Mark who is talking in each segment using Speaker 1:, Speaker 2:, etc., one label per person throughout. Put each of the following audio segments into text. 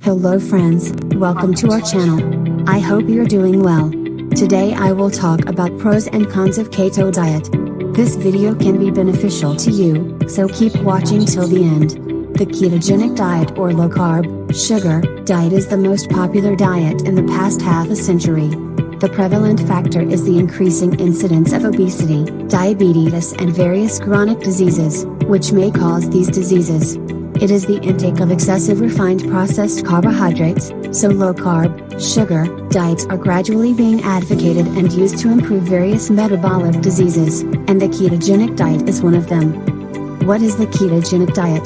Speaker 1: Hello friends, welcome to our channel. I hope you're doing well. Today I will talk about pros and cons of keto diet. This video can be beneficial to you, so keep watching till the end. The ketogenic diet or low carb, sugar, diet is the most popular diet in the past half a century. The prevalent factor is the increasing incidence of obesity, diabetes and various chronic diseases, which may cause these diseases. It is the intake of excessive refined processed carbohydrates, so low-carb, sugar, diets are gradually being advocated and used to improve various metabolic diseases, and the ketogenic diet is one of them. What is the ketogenic diet?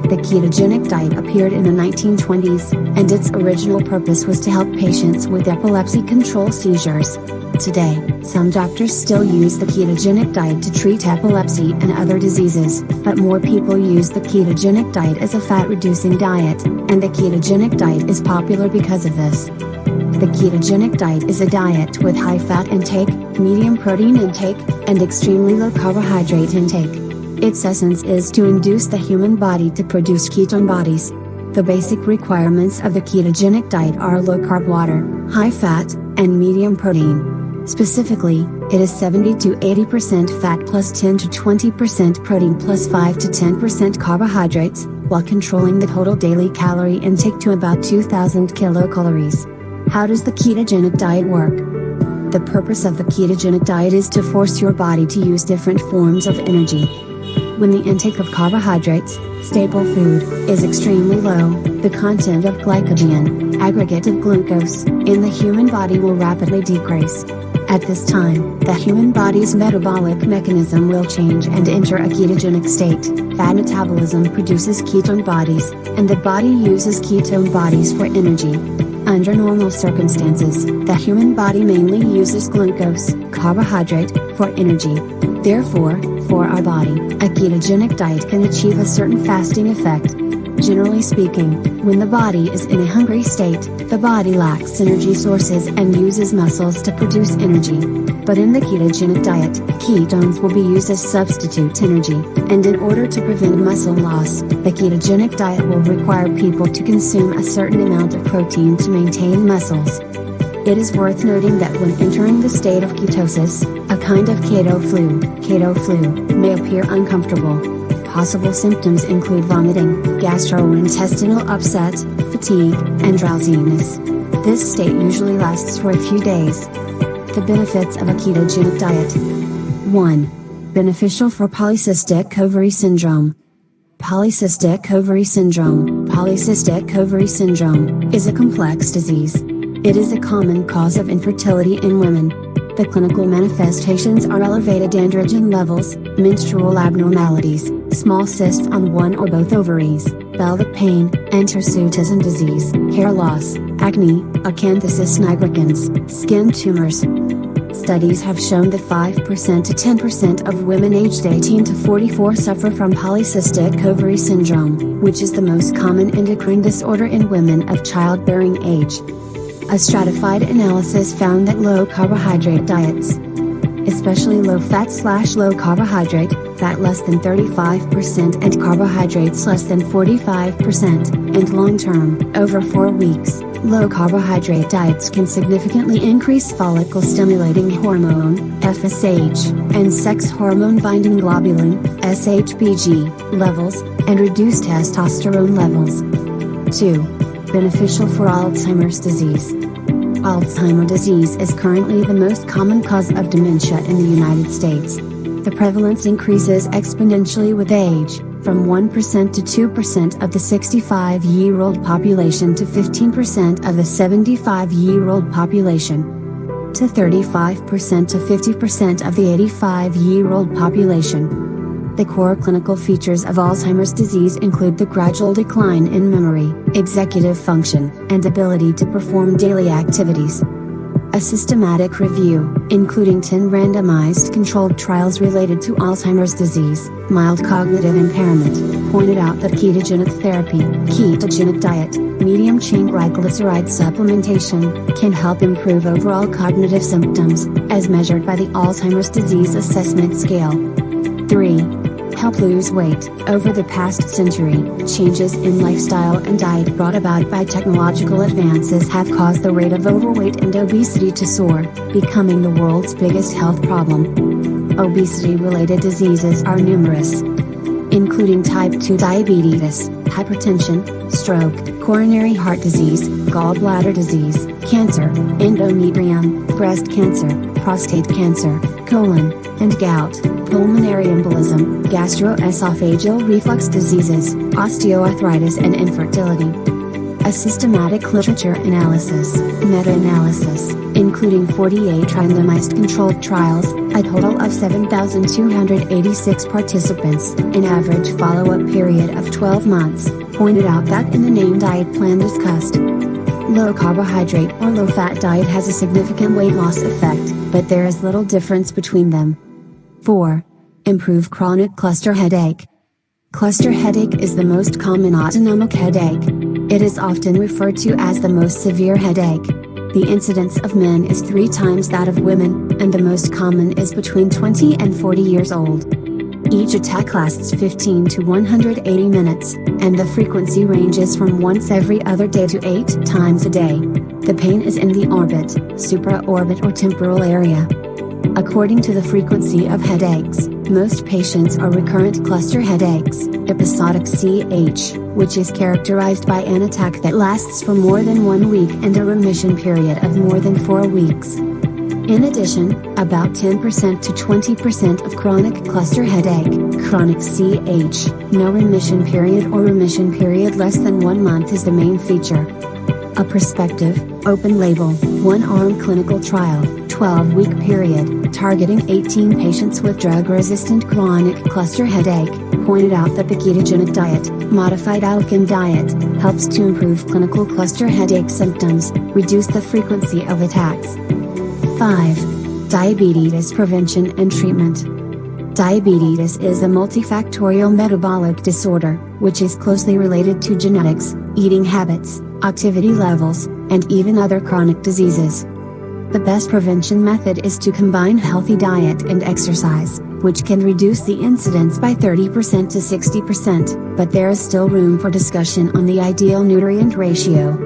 Speaker 1: The ketogenic diet appeared in the 1920s, and its original purpose was to help patients with epilepsy control seizures. Today, some doctors still use the ketogenic diet to treat epilepsy and other diseases, but more people use the ketogenic diet as a fat-reducing diet, and the ketogenic diet is popular because of this. The ketogenic diet is a diet with high fat intake, medium protein intake, and extremely low carbohydrate intake. Its essence is to induce the human body to produce ketone bodies. The basic requirements of the ketogenic diet are low-carb water, high fat, and medium protein. Specifically, it is 70 to 80% fat plus 10 to 20% protein plus 5 to 10% carbohydrates, while controlling the total daily calorie intake to about 2000 kilocalories. How does the ketogenic diet work? The purpose of the ketogenic diet is to force your body to use different forms of energy. When the intake of carbohydrates, staple food, is extremely low, the content of glycogen, aggregate of glucose, in the human body will rapidly decrease. At this time, the human body's metabolic mechanism will change and enter a ketogenic state. Fat metabolism produces ketone bodies, and the body uses ketone bodies for energy. Under normal circumstances, the human body mainly uses glucose, carbohydrate, for energy. Therefore, for our body, a ketogenic diet can achieve a certain fasting effect. Generally speaking, when the body is in a hungry state, the body lacks energy sources and uses muscles to produce energy. But in the ketogenic diet, ketones will be used as substitute energy, and in order to prevent muscle loss, the ketogenic diet will require people to consume a certain amount of protein to maintain muscles. It is worth noting that when entering the state of ketosis, a kind of keto flu may appear uncomfortable. Possible symptoms include vomiting, gastrointestinal upset, fatigue, and drowsiness. This state usually lasts for a few days. The benefits of a ketogenic diet. 1. Beneficial for polycystic ovary syndrome. Polycystic ovary syndrome. Polycystic ovary syndrome is a complex disease. It is a common cause of infertility in women. The clinical manifestations are elevated androgen levels, menstrual abnormalities, small cysts on one or both ovaries, pelvic pain, and hirsutism disease, hair loss, acne, acanthosis nigricans, skin tumors. Studies have shown that 5% to 10% of women aged 18 to 44 suffer from polycystic ovary syndrome, which is the most common endocrine disorder in women of childbearing age. A stratified analysis found that low carbohydrate diets, especially low fat/low carbohydrate, fat less than 35% and carbohydrates less than 45%, and long-term, over 4 weeks, low carbohydrate diets can significantly increase follicle-stimulating hormone, FSH, and sex hormone-binding globulin, SHBG, levels, and reduce testosterone levels. 2. Beneficial for Alzheimer's disease. Alzheimer's disease is currently the most common cause of dementia in the United States. The prevalence increases exponentially with age, from 1% to 2% of the 65-year-old population to 15% of the 75-year-old population, to 35% to 50% of the 85-year-old population. The core clinical features of Alzheimer's disease include the gradual decline in memory, executive function, and ability to perform daily activities. A systematic review, including 10 randomized controlled trials related to Alzheimer's disease, mild cognitive impairment, pointed out that ketogenic therapy, ketogenic diet, medium-chain triglyceride supplementation, can help improve overall cognitive symptoms, as measured by the Alzheimer's Disease Assessment Scale. 3. help lose weight. Over the past century, changes in lifestyle and diet brought about by technological advances have caused the rate of overweight and obesity to soar, becoming the world's biggest health problem. Obesity-related diseases are numerous, including type 2 diabetes, hypertension, stroke, coronary heart disease, gallbladder disease, cancer, endometrium, breast cancer, prostate cancer, colon and gout, pulmonary embolism, gastroesophageal reflux diseases, osteoarthritis and infertility. A systematic literature analysis, meta-analysis, including 48 randomized controlled trials, a total of 7,286 participants, an average follow-up period of 12 months, pointed out that in the NAME diet plan discussed, low carbohydrate or low fat diet has a significant weight loss effect, but there is little difference between them. 4. Improve chronic cluster headache. Cluster headache is the most common autonomic headache. It is often referred to as the most severe headache. The incidence of men is 3 times that of women, and the most common is between 20 and 40 years old. Each attack lasts 15 to 180 minutes, and the frequency ranges from once every other day to 8 times a day. The pain is in the orbit, supraorbit or temporal area. According to the frequency of headaches, most patients are recurrent cluster headaches, episodic CH, which is characterized by an attack that lasts for more than 1 week and a remission period of more than 4 weeks. In addition, about 10% to 20% of chronic cluster headache, chronic CH, no remission period or remission period less than 1 month is the main feature. A prospective, open-label, one-arm clinical trial, 12-week period, targeting 18 patients with drug-resistant chronic cluster headache, pointed out that the ketogenic diet, modified Atkins diet, helps to improve clinical cluster headache symptoms, reduce the frequency of attacks. 5. Diabetes prevention and treatment. Diabetes is a multifactorial metabolic disorder, which is closely related to genetics, eating habits, activity levels, and even other chronic diseases. The best prevention method is to combine healthy diet and exercise, which can reduce the incidence by 30% to 60%, but there is still room for discussion on the ideal nutrient ratio.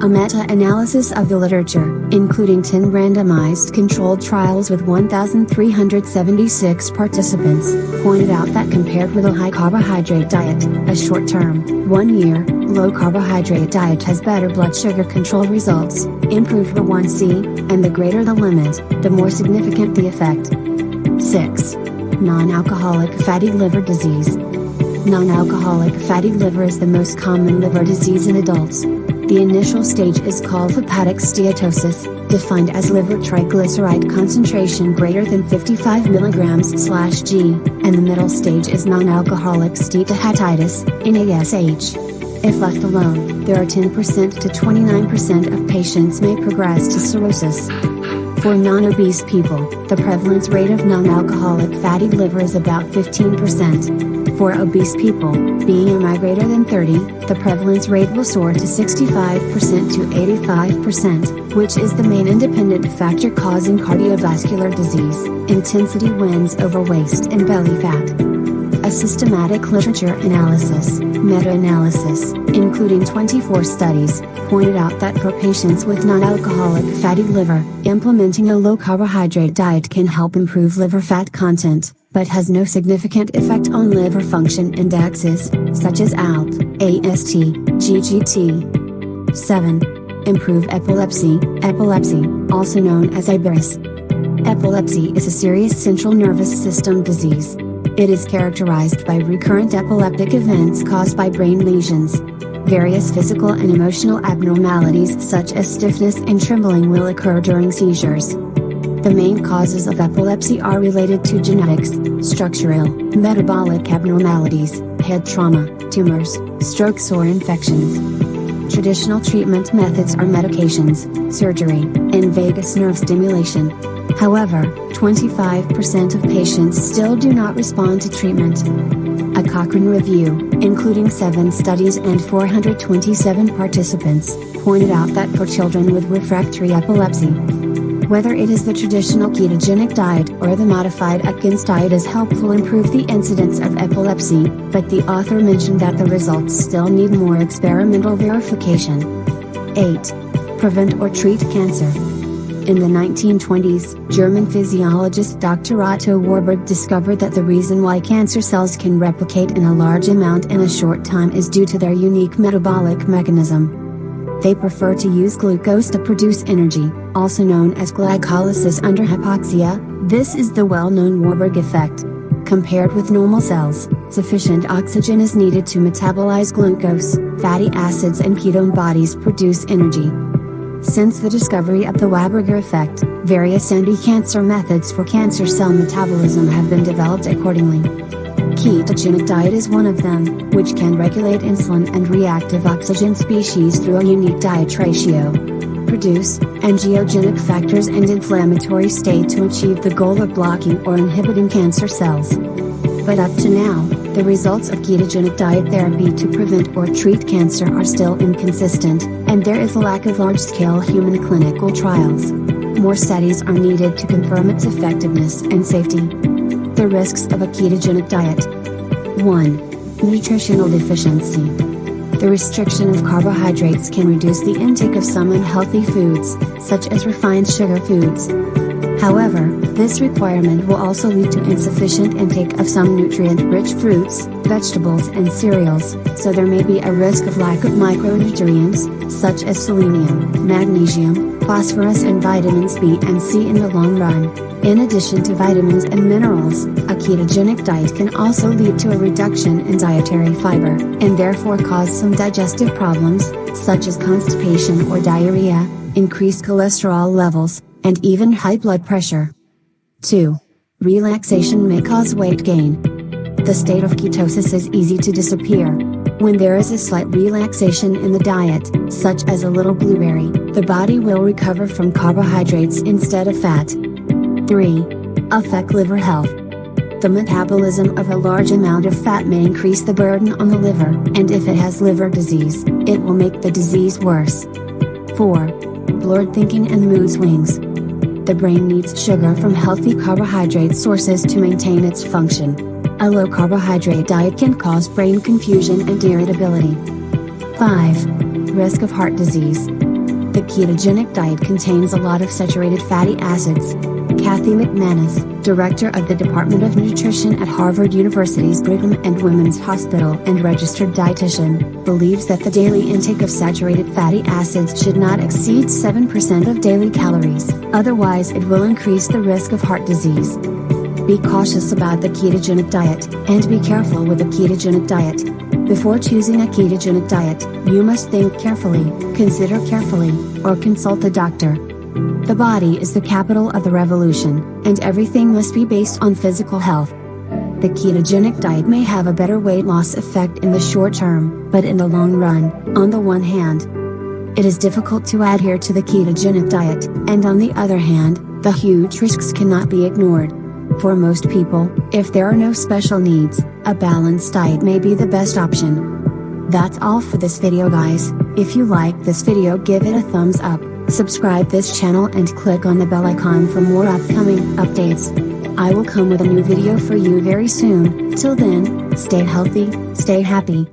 Speaker 1: A meta-analysis of the literature, including 10 randomized controlled trials with 1,376 participants, pointed out that compared with a high-carbohydrate diet, a short-term, 1-year, low-carbohydrate diet has better blood sugar control results, improved A1C, and the greater the limit, the more significant the effect. 6. Non-alcoholic fatty liver disease. Non-alcoholic fatty liver is the most common liver disease in adults. The initial stage is called hepatic steatosis, defined as liver triglyceride concentration greater than 55 mg/g, and the middle stage is non-alcoholic steatohepatitis, NASH. If left alone, there are 10% to 29% of patients may progress to cirrhosis. For non-obese people, the prevalence rate of non-alcoholic fatty liver is about 15%. For obese people, BMI greater than 30, the prevalence rate will soar to 65% to 85%, which is the main independent factor causing cardiovascular disease. Intensity wins over waist and belly fat. A systematic literature analysis, meta-analysis, including 24 studies, pointed out that for patients with non-alcoholic fatty liver, implementing a low-carbohydrate diet can help improve liver fat content, but has no significant effect on liver function indexes, such as ALP, AST, GGT. 7. Improve epilepsy. Epilepsy, also known as IBS. Epilepsy is a serious central nervous system disease. It is characterized by recurrent epileptic events caused by brain lesions. Various physical and emotional abnormalities such as stiffness and trembling will occur during seizures. The main causes of epilepsy are related to genetics, structural, metabolic abnormalities, head trauma, tumors, strokes or infections. Traditional treatment methods are medications, surgery, and vagus nerve stimulation. However, 25% of patients still do not respond to treatment. A Cochrane review, including 7 studies and 427 participants, pointed out that for children with refractory epilepsy, Whether it is the traditional ketogenic diet or the modified Atkins diet is helpful improve the incidence of epilepsy, but the author mentioned that the results still need more experimental verification. 8. Prevent or treat cancer. In the 1920s, German physiologist Dr. Otto Warburg discovered that the reason why cancer cells can replicate in a large amount in a short time is due to their unique metabolic mechanism. They prefer to use glucose to produce energy, also known as glycolysis under hypoxia. This is the well-known Warburg effect. Compared with normal cells, sufficient oxygen is needed to metabolize glucose, fatty acids and ketone bodies produce energy. Since the discovery of the Warburg effect, various anti-cancer methods for cancer cell metabolism have been developed accordingly. Ketogenic diet is one of them, which can regulate insulin and reactive oxygen species through a unique diet ratio. Produce angiogenic factors and inflammatory state to achieve the goal of blocking or inhibiting cancer cells. But up to now, the results of ketogenic diet therapy to prevent or treat cancer are still inconsistent, and there is a lack of large-scale human clinical trials. More studies are needed to confirm its effectiveness and safety. The risks of a ketogenic diet. 1. Nutritional deficiency. The restriction of carbohydrates can reduce the intake of some unhealthy foods, such as refined sugar foods. However, this requirement will also lead to insufficient intake of some nutrient-rich fruits, vegetables and cereals, so there may be a risk of lack of micronutrients, such as selenium, magnesium, phosphorus and vitamins B and C in the long run. In addition to vitamins and minerals, a ketogenic diet can also lead to a reduction in dietary fiber, and therefore cause some digestive problems, such as constipation or diarrhea, increased cholesterol levels, and even high blood pressure. 2. Relaxation may cause weight gain. The state of ketosis is easy to disappear. When there is a slight relaxation in the diet, such as a little blueberry, the body will recover from carbohydrates instead of fat. 3. Affect liver health. The metabolism of a large amount of fat may increase the burden on the liver, and if it has liver disease, it will make the disease worse. 4. Blurred thinking and mood swings. The brain needs sugar from healthy carbohydrate sources to maintain its function. A low carbohydrate diet can cause brain confusion and irritability. 5. Risk of heart disease. The ketogenic diet contains a lot of saturated fatty acids. Kathy McManus, director of the Department of Nutrition at Harvard University's Brigham and Women's Hospital and registered dietitian, believes that the daily intake of saturated fatty acids should not exceed 7% of daily calories, otherwise it will increase the risk of heart disease. Be cautious about the ketogenic diet, and be careful with the ketogenic diet. Before choosing a ketogenic diet, you must think carefully, consider carefully, or consult a doctor. The body is the capital of the revolution, and everything must be based on physical health. The ketogenic diet may have a better weight loss effect in the short term, but in the long run, on the one hand, it is difficult to adhere to the ketogenic diet, and on the other hand, the huge risks cannot be ignored. For most people, if there are no special needs, a balanced diet may be the best option. That's all for this video guys. If you like this video, give it a thumbs up, subscribe this channel and click on the bell icon for more upcoming updates. I will come with a new video for you very soon. Till then, stay healthy, stay happy.